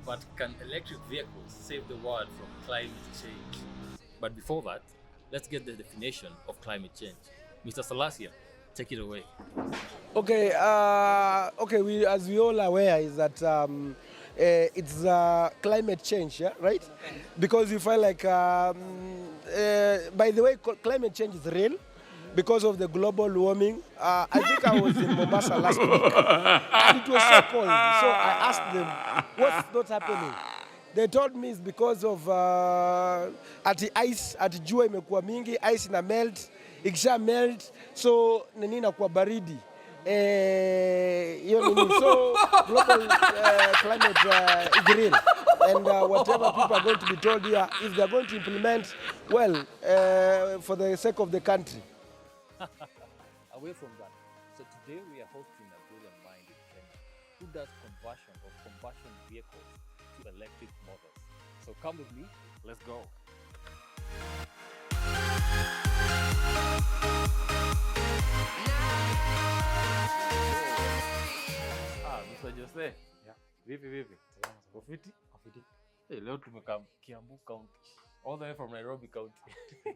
But can electric vehicles save the world from climate change? But before that, let's get the definition of climate change. Mr. Salasia, take it away. Okay, We, as we all aware, is that it's climate change, yeah, right? Because you find like, by the way, climate change is real because of the global warming. I think I was in Mombasa last week, and it was so cold. So I asked them, "What's not happening?" They told me it's because of ati ice, ati jua imekuwa mingi, ice ina melt, ikisha melt, so nini inakuwa baridi. So global climate is real, and whatever people are going to be told here, if they are going to implement, well, for the sake of the country. Away from that, so today we are hosting a brilliant mind in Kenya who does conversion of combustion vehicles to electric motors. So come with me, let's go. Mr. Jose. Yeah. Vipi. Kofiti? Hey, leo tumekaa Kiambu County. All the way from Nairobi County.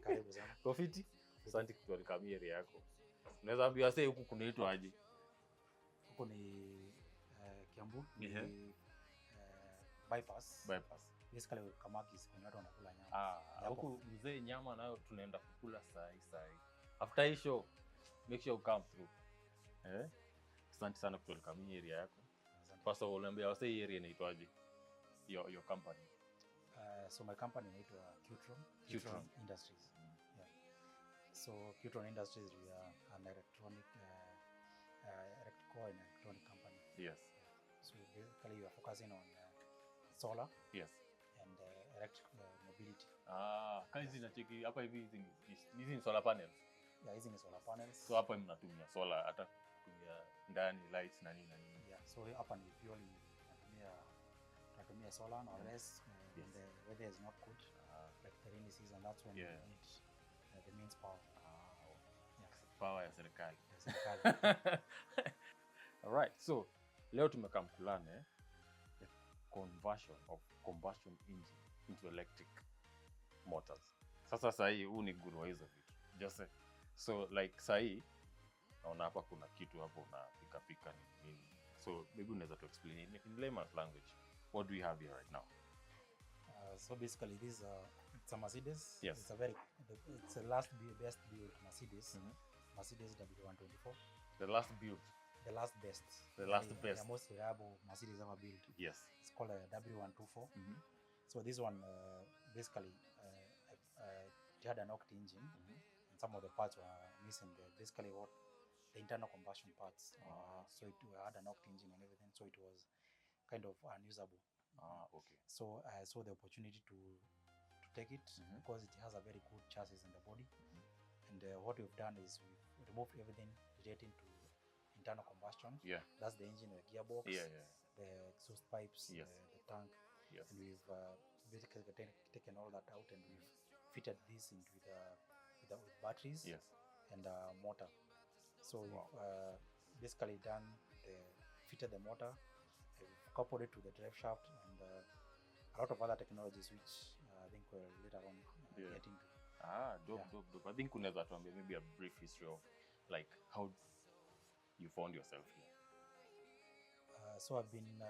Karibu sana. Kofiti? Asante kwa kukamia area yako. Unaweza ambia sasa huku kunaitwa aje? Huko ni Kiambu, ni bypass. Basically Kamakis kuna watu wanakula nyama. Huku mzee nyama nayo tunaenda kukula saa hii. After hii show, make sure you come through. Asante sana kwa kukamia area yako. First of all, niambia wasa hii area inaitwaje? Your company. So my company inaitwa Petrol Industries. Yeah. So Petrol Industries, we are an electronic electrical and electronic company. Yes. So basically we are focusing on solar. Yes. And electric mobility. Kazi zinacheki hapa hivi hizi ni solar panels. Yeah, hizi ni solar panels. So hapa mnatumia solar hata kutumia ndani lights na nini. Yeah, so hapa ni purely tunatumia solar or less when the weather is not good, like the rainy season, that's when we need the means power. Yes. Power ya serikali. All right, so leo tumekaa mkulane the conversion of combustion engine into electric motors. Sasa sahi huu ni guru wa hizo vitu. Just so like sahi naona hapa kuna kitu hapo unapika nini. So maybe unaweza to explain in layman's language what do we have here right now? So basically this it's a Mercedes. Yes. It's the last best built Mercedes. Mercedes W124. The last built. The last best. The most reliable Mercedes ever built. Yes. It's called a W124. So this one basically it had an octane engine, and some of the parts were missing. Basically what the internal combustion parts. So it had an octane engine and everything, so it was kind of unusable. Okay. So I saw the opportunity to take it because it has a very good chassis in the body. And what we've done is we've removed everything relating to internal combustion. Yeah. That's the engine, the gearbox, the exhaust pipes, the tank. Yes. And we've basically taken all that out and we've fitted this into with batteries. Yes. And motor. So we've basically fitted the motor, coupled it to the drive shaft, and a lot of other technologies which I think we'll later on get into. Dope. I think unaweza tuambia maybe a brief history of like how you found yourself here. So I've been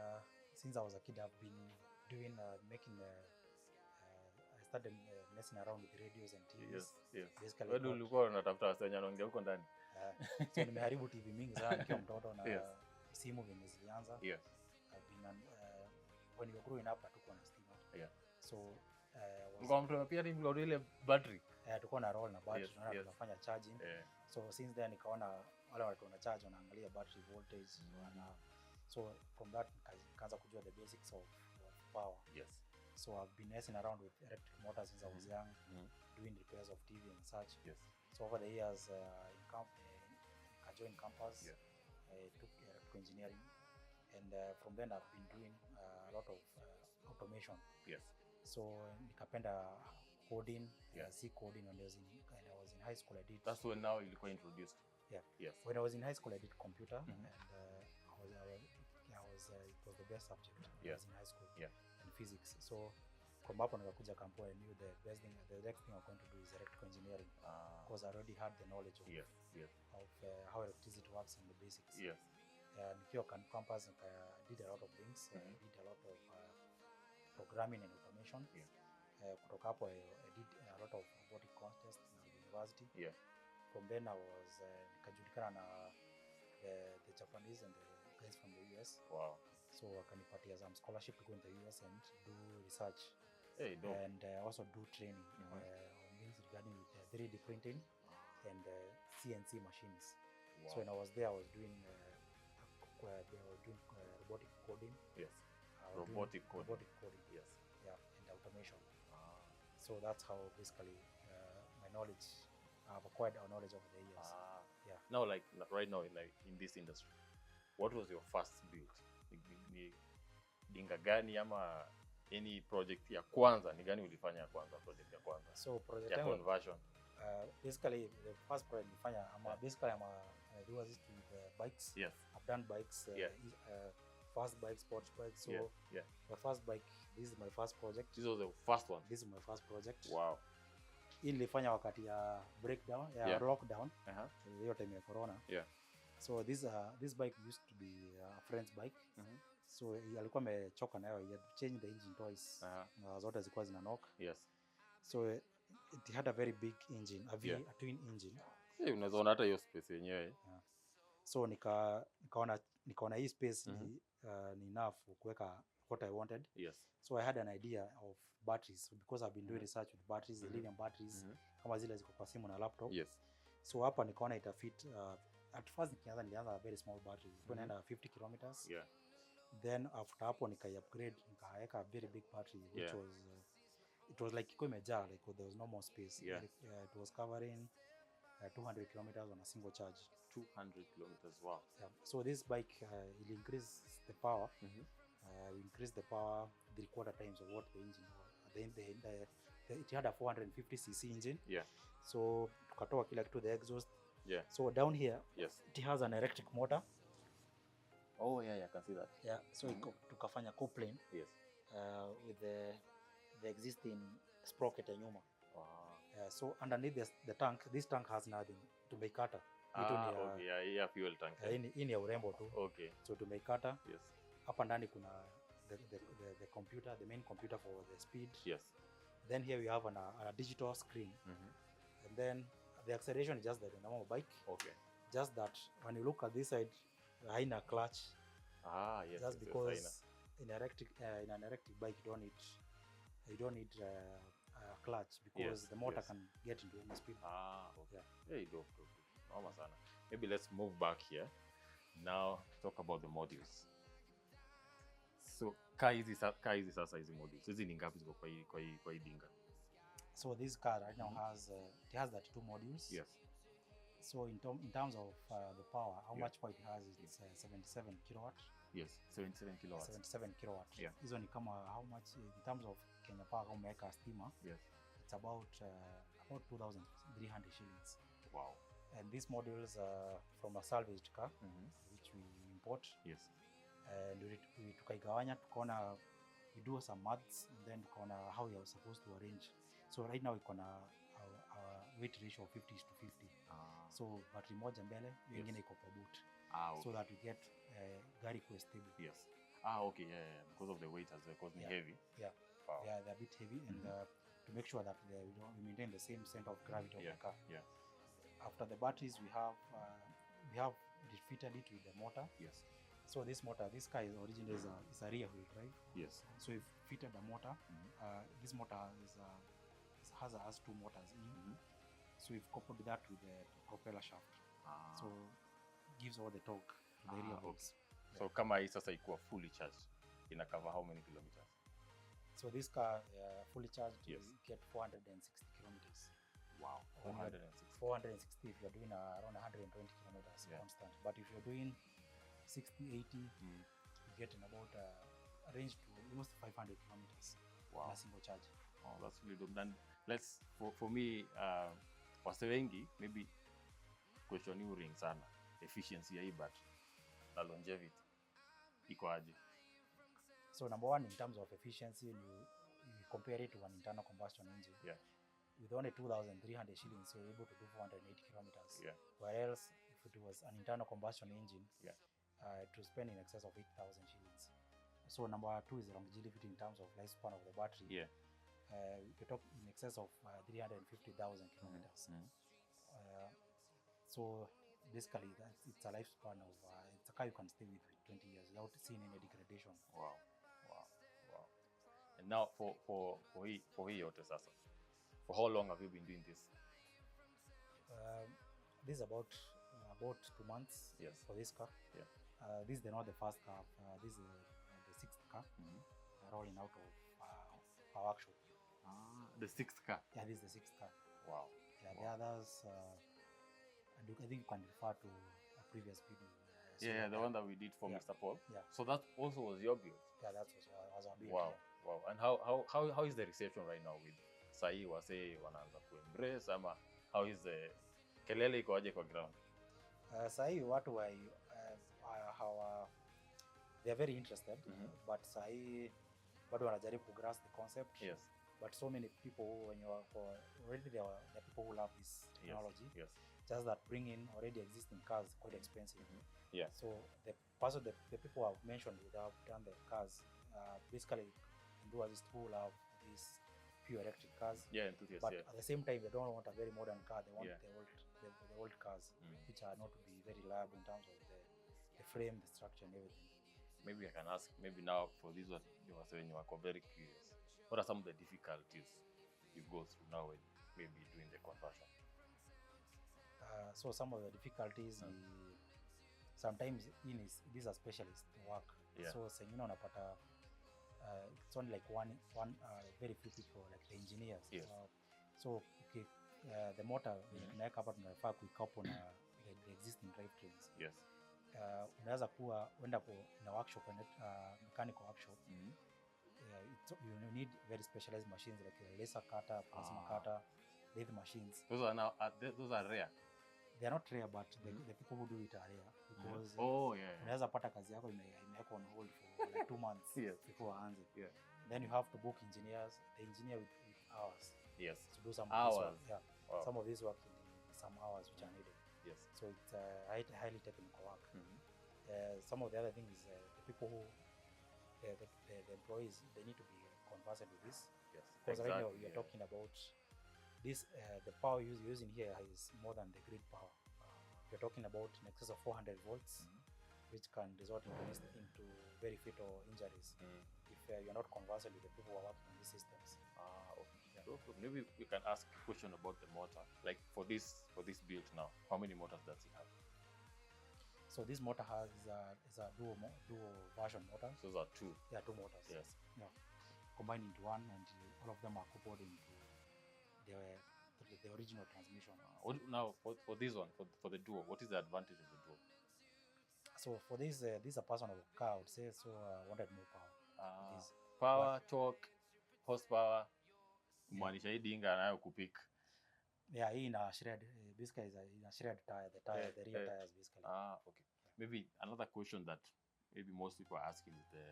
since I was a kid, I've been doing I started messing around with radios and TVs. Yes. Basically, wewe ulikuwa unatafuta wasenya wanaongea huko ndani. So nimeharibu TV mingi sana nikiwa mtoto na simu venye zilianza. Yes. I've been when we were growing up hatukuwa na stima. Yeah. So Ngombe pia ni mlo ile battery. Tulikuwa na roll na battery tunafanya charging. So since then nikaona wale watu wana charge wanaangalia battery voltage so from that nikaanza kujua the basics of power. Yes. So I've been messing around with electric motors since I was young, doing repairs of TV and such. Yes. So over the years I joined campus. I took electrical engineering, and from then I've been doing a lot of automation. Yes. So nikapenda coding, C coding when I was in high school. I did. That's when now ilikuwa introduced. Yeah. Yes. When I was in high school, I did computer, and I was was the best subject when I Yeah. was in high school. Yeah. And physics. So from hapo nikakuja kampo, I knew the next thing I'm going to do is electrical engineering, because I already had the knowledge of Yes. how electricity works and the basics. Yes. Nikiwa campus did a lot of things. Did a lot of programming and automation. Yeah. Kutoka hapo I did a lot of robotic contests in the university. Yeah. From then I was nikajulikana na the Japanese and the guys from the US. Wow. So wakanipatia some scholarship to go in the US and do research. Hey, dope. And also do training on things regarding with 3D printing and CNC machines. Wow. So when I was there, I was doing robotic coding. Yes. Robotic coding. Yes. Yeah, and automation. So that's how basically my knowledge, I've acquired our knowledge over the years. Yeah. Now, like right now, like in this industry, what was your first build? Ni dinga gani ama any project ya kwanza ni gani ulifanya ya kwanza, project ya kwanza? So project ya conversion. Basically the first project nilifanya basically I do assist with bikes. Yes. I've done bikes. Fast bike, sports bike. So the first bike, this is my first project. This was the first one. This is my first project. Wow. Hii nilifanya wakati ya breakdown, lockdown. Hiyo time ya corona. Yeah. So this bike used to be a friend's bike. So alikuwa amechoka nayo, he had changed the engine twice. Zote zilikuwa zina knock. Yes. So it had a very big engine, a twin engine. Unaweza ona hata hiyo space yenyewe. So nikaona hii space ni enough kuweka what I wanted. Yes. So I had an idea of batteries because I've been doing research with batteries, the lithium batteries, kama zile ziko kwa simu na laptop. Yes. So hapa nikaona itafit. At first nilianza a very small battery, inaenda 50 kilometers. Yeah. Then after hapo upgrade, nikaweka a very big battery which was it was like iko imejaa, like there was no more space. Yeah. It was covering 200 kilometers on a single charge. 200 kilometers, wow. Yeah. So this bike will increase the power. We increase the power 3/4 times of what the engine was. It had a 450cc engine. Yeah. So tukatoa kila kitu, the exhaust. Yeah. So down here, yes, it has an electric motor. Oh yeah, I can see that. Yeah. So tukafanya coupling. Yes. With the existing sprocket ya nyuma. Wow. So underneath the tank, this tank has nothing. Tumeikata. Okay, yeah, fuel tank. Hii ni ya urembo tu. Okay. So tumeikata. Yes. Hapa ndani kuna the computer, the main computer for the speed. Yes. Then here we have a digital screen. And then the acceleration is just the normal bike. Okay. Just that when you look at this side, haina clutch. Yes. Just because in an electric bike you don't need a clutch because the motor can get into any speed. Okay. Yeah. Hey, dope. Normal sana. Maybe let's move back here. Now talk about the modules. So kaa hizi sasa hizi modules. Hizi ni ngapi ziko kwa hii dinga? So this car right now has 32 modules. Yes. So in terms of the power, how much power it has is 77 kilowatt. Yes, 77 kilowatts. 77 kilowatt. Yeah. Hizo ni kama how much in terms of Kenya Power kama umeweka stima. Yes. It's about 2,300 shillings. Wow. And these modules are from a salvaged car, which we import. Yes. And we tukaigawanya, tukaona we do some maths, and then tukaona how we are supposed to arrange. So right now we got a weight ratio of 50:50. So battery moja mbele, nyingine iko kwa boot. Okay. So that we get gari kwa stable. Yes. Okay, yeah, because of the weight as well, because it's heavy. Yeah. Wow. Yeah, they're a bit heavy, and to make sure that we maintain the same center of gravity of the car. Yeah. After the batteries, we have refitted it with the motor. Yes. So this motor, this car is originally is a rear wheel drive. Yes. So we've fitted the motor. This motor has two motors in. So we've coupled that with the propeller shaft. So gives all the torque to the rear wheels. Okay. So kama hii sasa ikuwa fully charged, ina cover how many kilometers? So this car fully charged, yes, you get 460 kilometers. Wow. 460 if you're doing around 120 kilometers constant. But if you're doing 60, 80, you get in about a range to almost 500 kilometers. Wow. In a single charge. Oh, that's really dope. Then let's for me, wase wengi maybe question you ring sana efficiency ya hii battery na longevity. iko aje? So number one, in terms of efficiency, you compare it to an internal combustion engine. Yeah. With only 2,300 shillings, you're able to do 480 kilometers. Yeah. Whereas if it was an internal combustion engine, Yeah. to spend in excess of 8,000 shillings. So number two is longevity in terms of lifespan of the battery. Yeah. You talk in excess of 350,000 kilometers. So basically, it's a lifespan of it's a car you can stay with 20 years without seeing any degradation. Wow. And now for hii yote sasa, for how long have you been doing this? This is about 2 months. Yes. For this car. Yeah. This is not the first car. This is the sixth car rolling out of our workshop. The sixth car. Yeah, this is the sixth car. Wow. Yeah, the others, I think you can refer to a previous video. The one that we did for Mr. Paul. Yeah. So that also was your build. Yeah, that was our build. Wow. Wow. And how is the reception right now with sahi wase wanaanza kuembrace ama how is the kelele iko aje kwa ground? Sahi watu they are very interested, but sahi bado wanajaribu to grasp the concept. Yes. But so many people, when you are already there are people who love this technology. Yes. Just that bringing already existing cars is quite expensive. Yeah. So the people I've mentioned that have done the cars, basically enthusiasts who love these pure electric cars. Yeah, enthusiasts. But at the same time, they don't want a very modern car. They want the old cars, which are not to be very reliable in terms of the frame, the structure, and everything. Maybe I can ask. Maybe now for this one, you were saying you are very curious. What are some of the difficulties you go through now when maybe doing the conversion? So some of the difficulties, sometimes these are specialist work. Yeah. So unapata it's only like one very few people, like the engineers. Yes. So okay, the motor tunaweka hapa tunafaa kuikapo na the existing drivetrains. Yes. Unaweza kuwa uenda na workshop, mechanical workshop. You need very specialized machines like laser cutter, plasma cutter, lathe machines. Those are rare. They are not rare, but the people who do it are rare because unaweza pata kazi yako imewekwa on hold for like 2 months before aanze. Yeah. Then you have to book engineers, the engineer with hours. Yes. To do some hours. Of this work. Yeah. Wow. Some of this work in some hours which are needed. Yes. So it's highly technical work. Some of the other things, the people who the employees, they need to be conversant with this. Yes. Because right now we are talking about this. The power using here is more than the grid power. We're talking about in excess of 400 volts, which can result into very fatal injuries if you're not conversant with the people who are working on these systems. Okay. Yeah. So maybe we can ask a question about the motor. Like for this build now, how many motors does it have? So this motor is a dual version motor. So those are two. Yeah, two motors. Yes. Yeah. Combined into one, and all of them are coupled into the original transmission. Now for this one, for the duo, what is the advantage of the duo? So for this is a personal car, I would say. So I wanted more power. Power, torque, horsepower. Maanisha hii dinga nayo kupik. Yeah, hii ina shred. Basically is a shred tire, the rear tires basically. Okay. Maybe another question that maybe most people are asking is the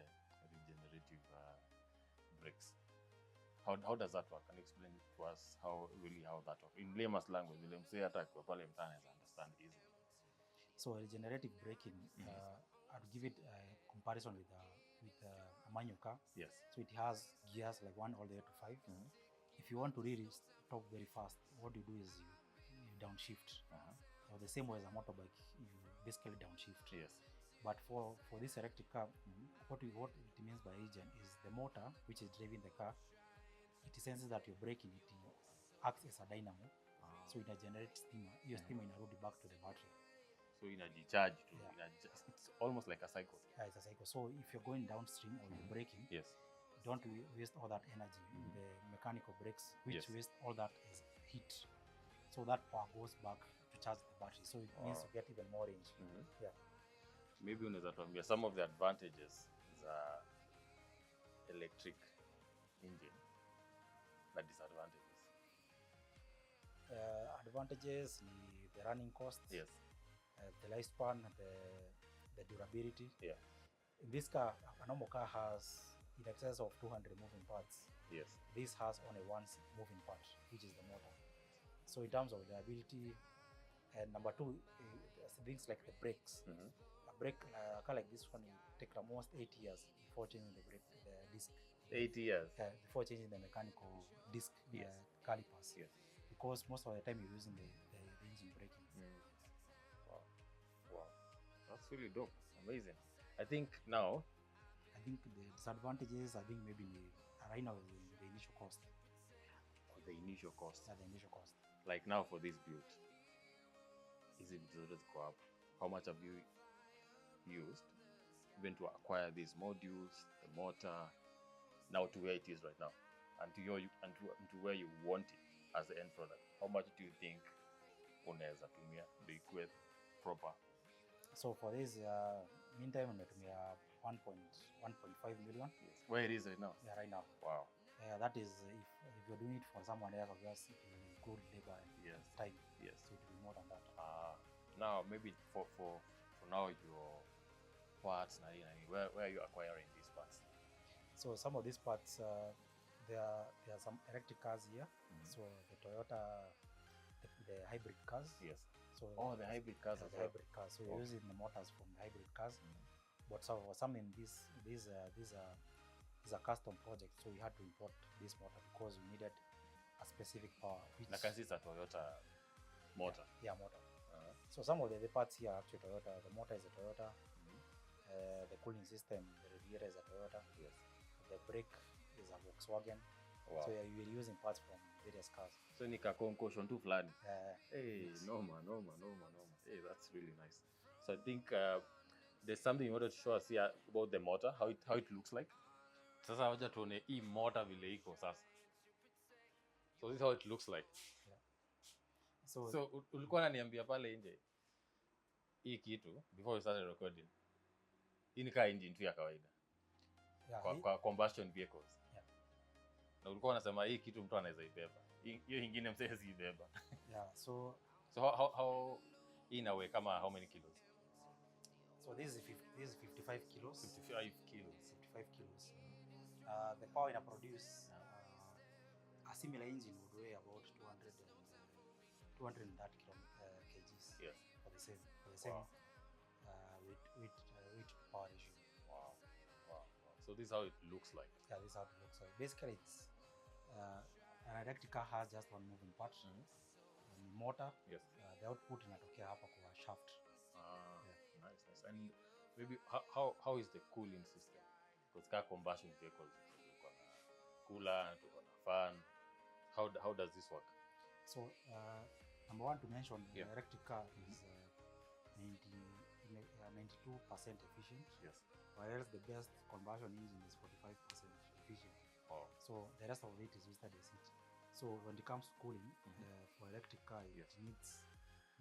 regenerative brakes. How does that work? Can you explain to us how that works? In layman's language, we'll say hata kwa pale mtaani understand easily. So regenerative braking, I'd give it a comparison with a manual car. Yes. So it has gears like 1 all the way to 5. If you want to really stop very fast, what you do is you downshift. Or the same way as a motorbike, you basically downshift. Yes. But for this electric car, what it means by regen is the motor which is driving the car. It senses that you're braking, it acts as a dynamo. So it generates steam. Your steam inarudi back to the battery. So inajicharge too. It's almost like a cycle. Yeah, it's a cycle. So if you're going downstream or you're braking, don't waste all that energy in the mechanical brakes, which waste all that is heat. So that power goes back to charge the battery. So it means you get even more range. Yeah. Maybe unaweza tuambia some of the advantages za electric engine na disadvantages. Advantages, the running costs, yes, the lifespan, the durability. Yeah. in this car, a normal car has in excess of 200 moving parts. Yes. This has only one moving part, which is the motor. So in terms of reliability, and number two, things like the brakes. A brake, a car like this one, will take almost 8 years before changing the brake, the disc. 8 years. Before changing the mechanical disc calipers. Yes. Because most of the time you're using the engine braking. Wow. Wow. That's really dope. Amazing. I think now, I think the disadvantages, I think maybe right now is the initial cost. the initial cost. Yeah, the initial cost. Like now for this build, is it just go up? How much have you used even to acquire these modules, the motor, now to where it is right now, and to where you want it as the end product? How much do you think unaweza tumia ndio ikuwe proper? So for this, meantime, unatumia 1.5 million. Yes. Where it is right now? Yeah, right now. Wow. That is if you're doing it for someone else, obviously it will include labor and Yes. time. Yes. So it will be more than that. Now maybe for now your parts, where are you acquiring these parts? So some of these parts, there are some electric cars here. So the Toyota, the hybrid cars. Yes. So the hybrid cars as the well. hybrid cars. So we're using the motors from the hybrid cars. But so for some in this is a custom project, so we had to import this motor because we needed a specific power. Which I can see it's a Toyota motor. Yeah, motor. So some of the parts here are actually Toyota. The motor is a Toyota. The cooling system, the radiator is a Toyota. Yes. The brake is a Volkswagen. Wow. So yeah, you're using parts from various cars. So ni kakonkosho tu fulani. Hey, yes. Noma. Hey, that's really nice. So I think there's something you wanted to show us here about the motor, how it looks like. Sasa wacha tuone hii motor vile iko sasa. So this is how it looks like. Yeah. So ulikuwa unaniambia pale nje hii kitu before we started recording. Hii ni kaa engine tu ya kawaida. Yeah, Kwa combustion vehicles. Yeah. Na ulikuwa unasema hii kitu mtu anaweza ibeba. Hiyo nyingine mtu hawezi ibeba. Yeah, so how inawe kama how many kilos? So this is 55 kilos. 55 kilos. 55 kilos. The power it produce, a similar engine would weigh about 230 kgs. Yes. For the same Wow. weight power ratio. Wow. So this is how it looks like. Yeah, this is how it looks like. Basically, it's an electric car has just one moving part. Motor. Yes. The output inatokea hapa kwa shaft. Nice. And maybe how is the cooling system? Because car combustion vehicles, tuko na cooler, tuko na fan. How does this work? So number one to mention, the Yeah. electric car is 92% efficient. Yes. Whereas the best combustion engine is 45% efficient. Oh. So the rest of it is wasted as heat. So when it comes to cooling, for electric car, it Yes. needs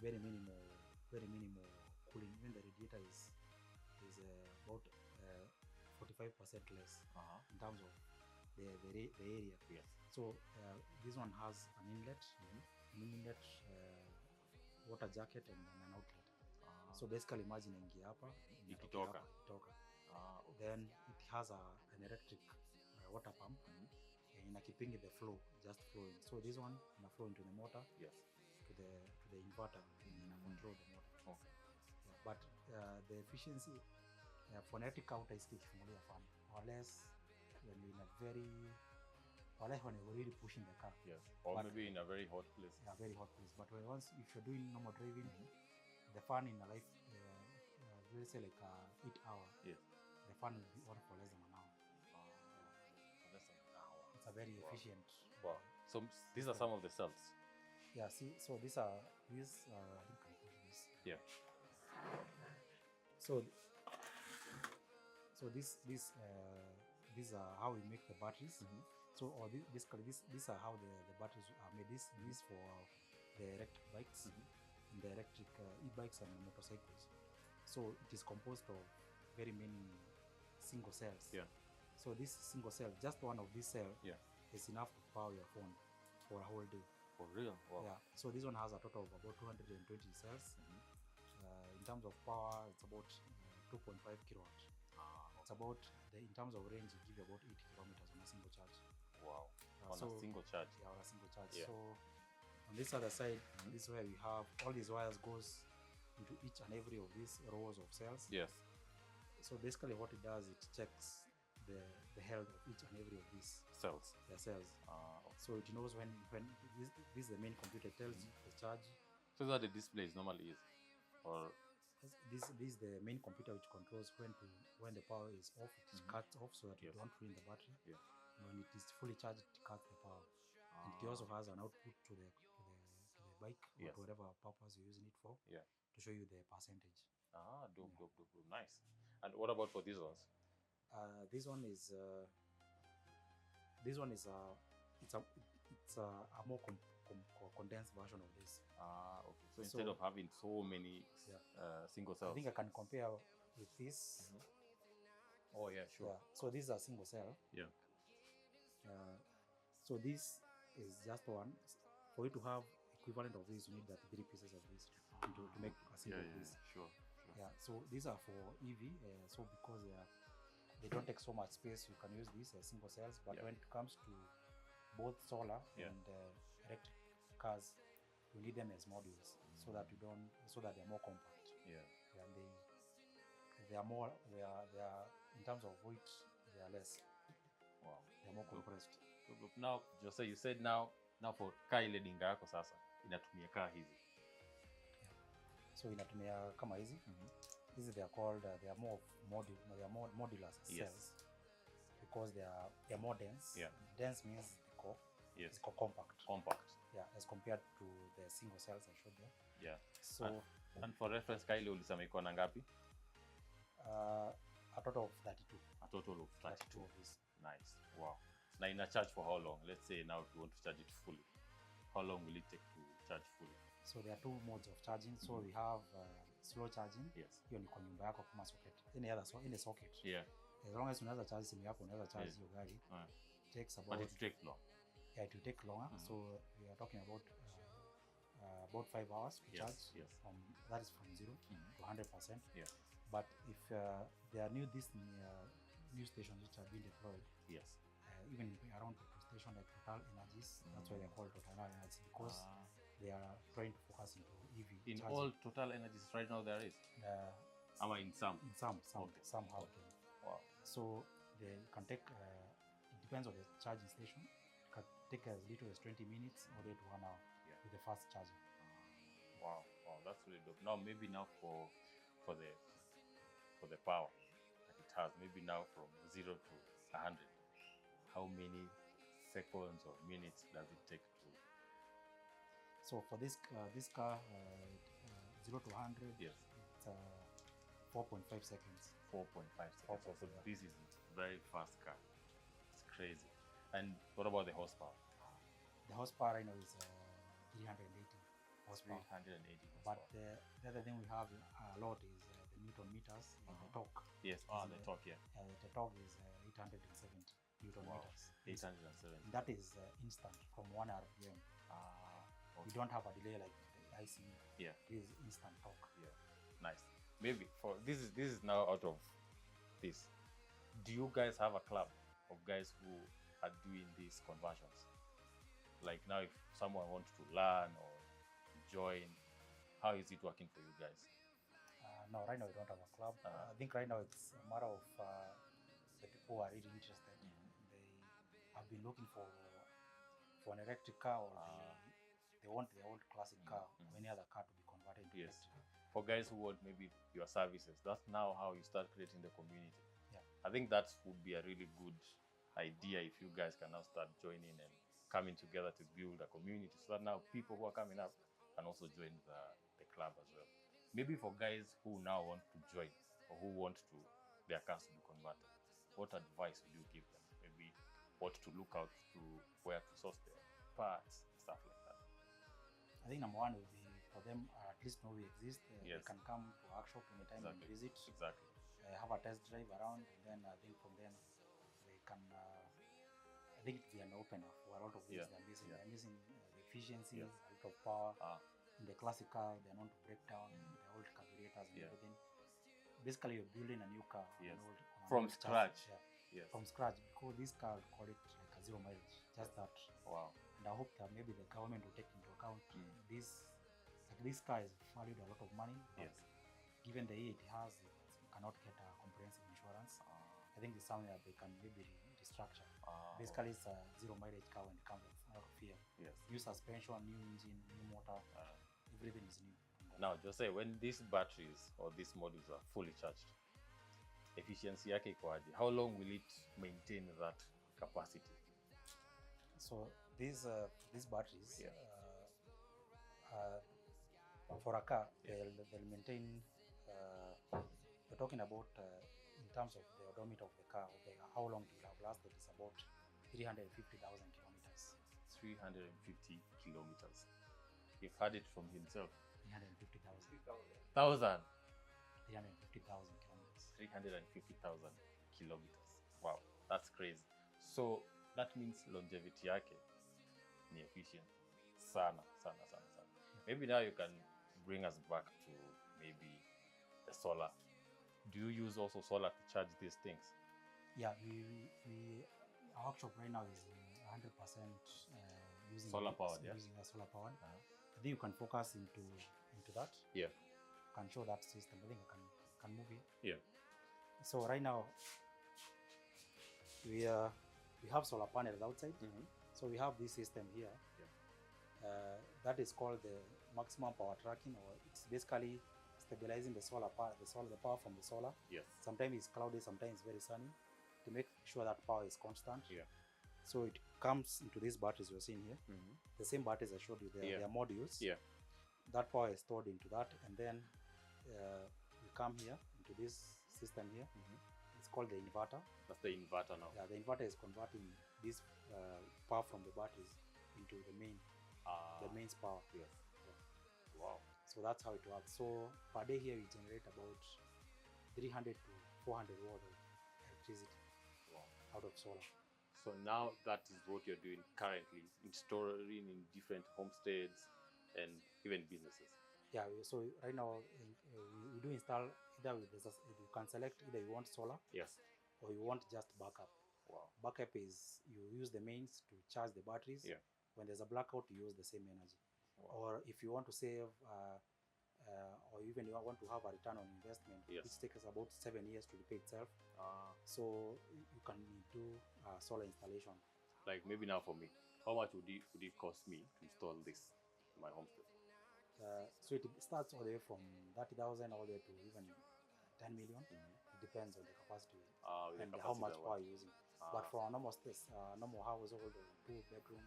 very minimal cooling. Even the radiator is about 45% less in terms of the area. Yes. So this one has an inlet, water jacket, and an outlet. So basically, imagine ingia hapa, Ikitoka. Then it has an electric water pump. In keeping the flow, just flowing. So this one in flow into the motor. Yes. To the inverter in control the motor. Okay. Yeah, but the efficiency for electric car is kifungulia fan, unless when you're really pushing the car. Yes. Or maybe in a very hot place. Yeah, very hot place. But if you're doing normal driving, the fan in a life, let's say like 8 hours. Yes. The fan will be on for less than an hour. Less than an hour. It's a very efficient. Wow. So these are some of the cells. Yeah. See, so these I think I can push this. Yeah. So these are how we make the batteries. So basically these are how the batteries are made. This for the electric bikes, and the electric e-bikes and motorcycles. So it is composed of very many single cells. Yeah. So this single cell, just one of these cells, is enough to power your phone for a whole day. For real? Wow. Yeah. So this one has a total of about 220 cells. In terms of power, it's about 2.5 kilowatt. it's about in terms of range, it gives you about 80 kilometers on a single charge. Wow. On So- a single charge. Yeah, on a single charge. Yeah. So on this other side, this is where we have all these wires goes into each and every of these rows of cells. Yes. So basically what it does, it checks the health of each and every of these Cells. cells. Okay. So it knows when this is the main computer, it tells you the charge. So that the displays normally is, or This is the main computer which controls when the power is off, it cuts off so that you Yes. don't ruin the battery. Yeah. When it is fully charged, it cuts the power. And it also has an output to the bike or Yes. to whatever purpose you're using it for, Yeah. to show you the percentage. Dope. Nice. And what about for these ones? This one is it's a more condensed version of this. Okay. So instead of having so many single I cells. think I can compare with this. Oh yeah, sure. Yeah. So this is a single cell. Yeah. So this is just one. For you to have equivalent of this, you need that 3 pieces of this to make a single piece. Sure. Yeah. So these are for EV. So because they don't take so much space, you can use these as single cells. But when it comes to both solar and electric cars, you need them as modules so that they're more compact. Yeah. And they are in terms of weight, they are less. Wow. They're more compressed. Now, Jose, you said now for kaa ile dinga yako sasa inatumia kaa hizi. So inatumia kama hizi. These they are called they are more modular cells because they are more dense. Yeah. Dense means it's compact. Compact. Yeah, as compared to the single cells I showed there. Yeah. So and for reference, kaa ile ulisema iko na ngapi? A total of 32. A total of 32 of these. Nice. Wow. Now in a charge for how long? Let's say now if you want to charge it fully, how long will it take to charge fully? So there are 2 modes of charging. So we have slow charging. Yes. Hiyo ni kwa nyumba yako kama socket. Any socket. Yeah. As long as unaweza charge simu yako, unaweza charge hiyo gari. It takes about. But it will take long. Yeah, it will take longer. So we are talking about 5 hours to charge. Yes. That is from 0 to 100%. Yeah. But if there are new stations which are being deployed, Yes. even around petrol station like Total Energies, that's why they're called Total Energies, because they are trying to focus into EV. In charging. all Total Energies right now there is? In some? In some Okay. somehow. Okay. Wow. So they can take, it depends on the charging station, it can take as little as 20 minutes or 1 hour with the fast charging. Wow, that's really dope. Now maybe now for the power that it has, maybe now from 0 to 100, how many seconds or minutes does it take to? So for this car, 0 to 100, Yes. it's 4.5 seconds. 4.5 seconds. 4.5, So yeah. this is a very fast car. It's crazy. And what about the horsepower? The horsepower right now is 380 horsepower. 380 But horsepower. the other thing we have a lot is the Newton meters and the torque. Yes, the torque, yeah. The torque is 870 Newton meters. 870. And that is instant from 1 RPM. Okay. You don't have a delay like the ICE. Yeah. This is instant torque. Yeah, nice. Maybe for this is now out of this. Do you guys have a club of guys who are doing these conversions? Like now, if someone wants to learn or join, how is it working for you guys? No, right now we don't have a club. I think right now it's a matter of the people who are really interested. They have been looking for an electric car, or they want their old classic car or any other car to be converted into Yes. electric. For guys who want maybe your services, that's now how you start creating the community. Yeah. I think that would be a really good idea if you guys can now start joining and coming together to build a community, so that now people who are coming up can also join the club as well. Maybe for guys who now want to join or who want to their cars to be converted, what advice would you give them? Maybe what to look out to, where to source their parts, stuff like that. I think number one would be for them at least know we exist. Yes. They can come to our workshop anytime and visit. Exactly. Have a test drive around, and then I think from then they can. I think it'll be an opener for a lot of things they're missing. They're missing the efficiency, a lot of power. In the classic car, they're known to break down the old carburetors and everything. Basically, you're building a new car on From scratch. Yeah. Yes. From scratch, because this car call it like a zero mileage, just that. Wow. And I hope that maybe the government will take into account this car is valued a lot of money. But Yes. given the year it has, it cannot get a comprehensive insurance. I think it's something that they can maybe restructure. Basically, it's a zero mileage car when it comes out of here. Yes. New suspension, new engine, new motor, everything is new. Now, just say when these batteries or these modules are fully charged, efficiency yake ikoaje? How long will it maintain that capacity? So these batteries, Yeah. for a car, they'll maintain. We're talking about in terms of the odometer of the car, how long it will have lasted is about 350,000 kilometers. 350 kilometers. You've heard it from himself. 350,000. 1,000. 350,000 kilometers. 350,000 kilometers. Wow, that's crazy. So that means longevity yake ni efficient. Sana. Maybe now you can bring us back to maybe the solar. Do you use also solar to charge these things? Yeah, our workshop right now is 100% using Solar powered, yeah? Using solar powered. I think you can focus into that. Yeah. Can show that system. I think I can move it. Yeah. So right now we have solar panels outside. So we have this system here. Yeah. That is called the maximum power tracking, or it's basically stabilizing the power from the solar. Yes. Sometimes it's cloudy, sometimes it's very sunny, to make sure that power is constant. Yeah. So it comes into these batteries you're seeing here. The same batteries I showed you, they are modules. Yeah. That power is stored into that, and then we come here into this system here. It's called the inverter. That's the inverter now. Yeah, the inverter is converting this power from the batteries into the mains power. Yes. Wow. So that's how it works. So per day here we generate about 300 to 400 watts of electricity out of solar. So now that is what you're doing currently, installing in different homesteads and even businesses. Yeah, so right now we do install either you can select either you want solar, yes, or you want just backup. Wow. Backup is you use the mains to charge the batteries. Yeah. When there's a blackout, you use the same energy. Wow. Or if you want to save, or even you want to have a return on investment, yes, which takes about 7 years to repay itself. So you can do solar installation. Like maybe now for me, how much would it cost me to install this in my homestead? So it starts all the way from 30,000 all the way to even 10 million. It depends on the capacity and how much power you're using. But for a normal space, normal household or 2-bedroom,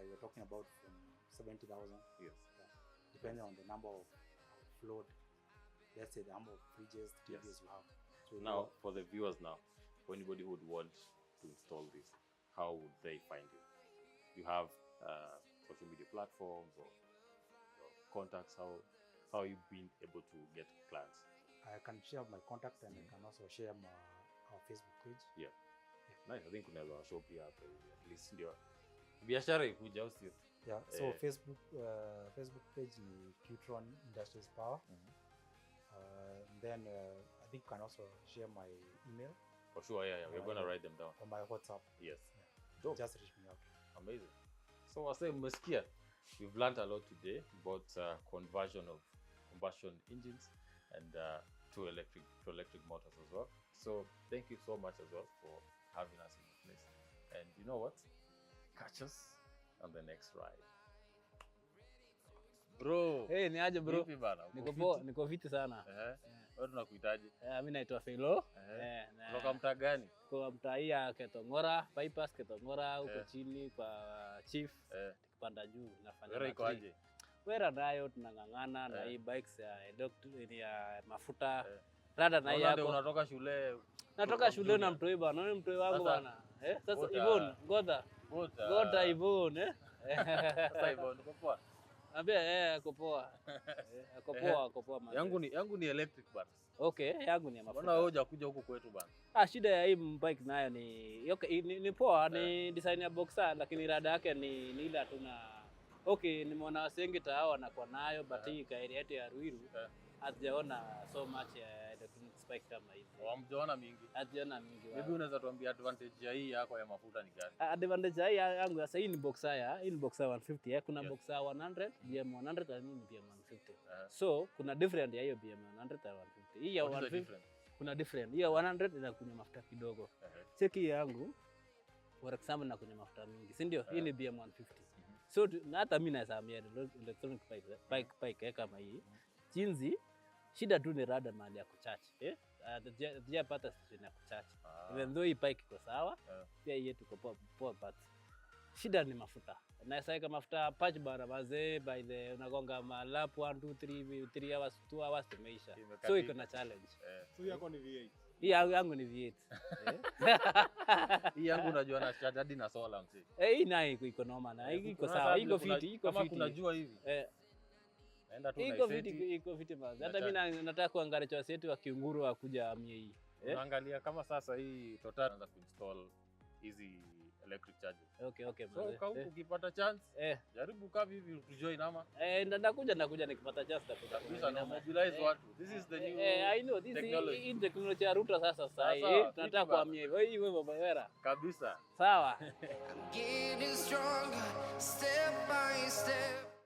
we're talking about from 70,000. Yes. Depending on the number of load, let's say the number of fridges, TVs you have. So now, for the viewers now, for anybody who would want to install this, how would they find you? You have social media platforms or contacts? How you've been able to get clients? I can share my contact, and I can also share our Facebook page. Yeah. Nice. I think unaweza show pia hapo at least ndio biashara ikuja au sio? Yeah. So Facebook page ni Petrol Industries Power. Then I think you can also share my email. For sure, yeah. We're gonna write them down. On my WhatsApp. Yes. Yeah. Just reach me out. Amazing. So I say mmesikia, we've learned a lot today about conversion of combustion engines and to electric motors as well. So thank you so much as well for having us in the place. And you know what? Catch us on the next ride. Bro. Hey, ni aje bro? Vipi bana? Niko fiti sana. Wewe tunakuitaje? Mimi naitwa Felo. Kutoka mtaa gani? Kwa mtaa ya Ketongora, bypass Ketongora huko chini kwa chief. Tukipanda juu nafanya. Wewe iko aje? Wewe nayo tunangangana na hii bikes ya mafuta. Rada na yako. Unatoka shule. Natoka shule na mtoi bana, wewe mtoi wangu bana. Sasa Ivon, Goda Ivon, Sasa Ivon uko poa? Ambia ako poa. Ako poa man. Yangu ni electric bana. Okay, yangu ni ya mafuta. Mbona wewe hujakuja huku kwetu bana? Shida ya hii bike nayo ni poa, ni design ya boxer, lakini rada yake ni ile hatuna. Okay, nimeona wasi wengi tao wanakuwa nayo, but hii area yetu ya Ruiru hatujaona so much electronic spike kama hizi. Hamjaona mingi. Hatujaona mingi. Maybe unaweza tuambia advantage ya hii yako ya mafuta ni gani? Advantage hii yangu sasa, hii ni boxer, hii ni boxer 150. Kuna boxer 100, BM 100 na nini BM 150. So kuna different ya hiyo BM 100 na 150. Hii ya 150 kuna different. Hii ya 100 inakunywa mafuta kidogo. Cheki yangu for example nakunywa mafuta mingi, si ndio? Hii ni BM 150. So na hata mimi naweza amia electronic bike kama hii. Jinsi shida tu ni rada mahali ya kuchaji. Tujapata station ya kuchaji. Even though hii bike iko sawa, pia hii yetu iko poa but shida ni mafuta. Naweza weka mafuta patch bana mazee by the unagonga malap 1 2 3 hours 2 hours tumeisha. So iko na challenge. So yako ni V8. Hii yangu ni V8. Hii yangu unajua na charge hadi na solar mzee. Hii nayo iko noma na iko sawa, iko fiti, iko kama fiti. kuna jua hivi. Naenda tu na iko fiti basi. Hata mimi nataka kuangalia choice yetu wa kiunguru wa kuja amie hii. Unaangalia kama sasa hii Total anaanza kuinstall hizi electric chargers. Okay So ukipata chance jaribu kavi hivi tujoin ama nakuja nikipata chance kabisa na mobilize watu. This is the new I know this is technology ya router sasa tunataka kuhamia hivyo. Hii wewe baba kabisa. Sawa. I'm getting stronger step by step.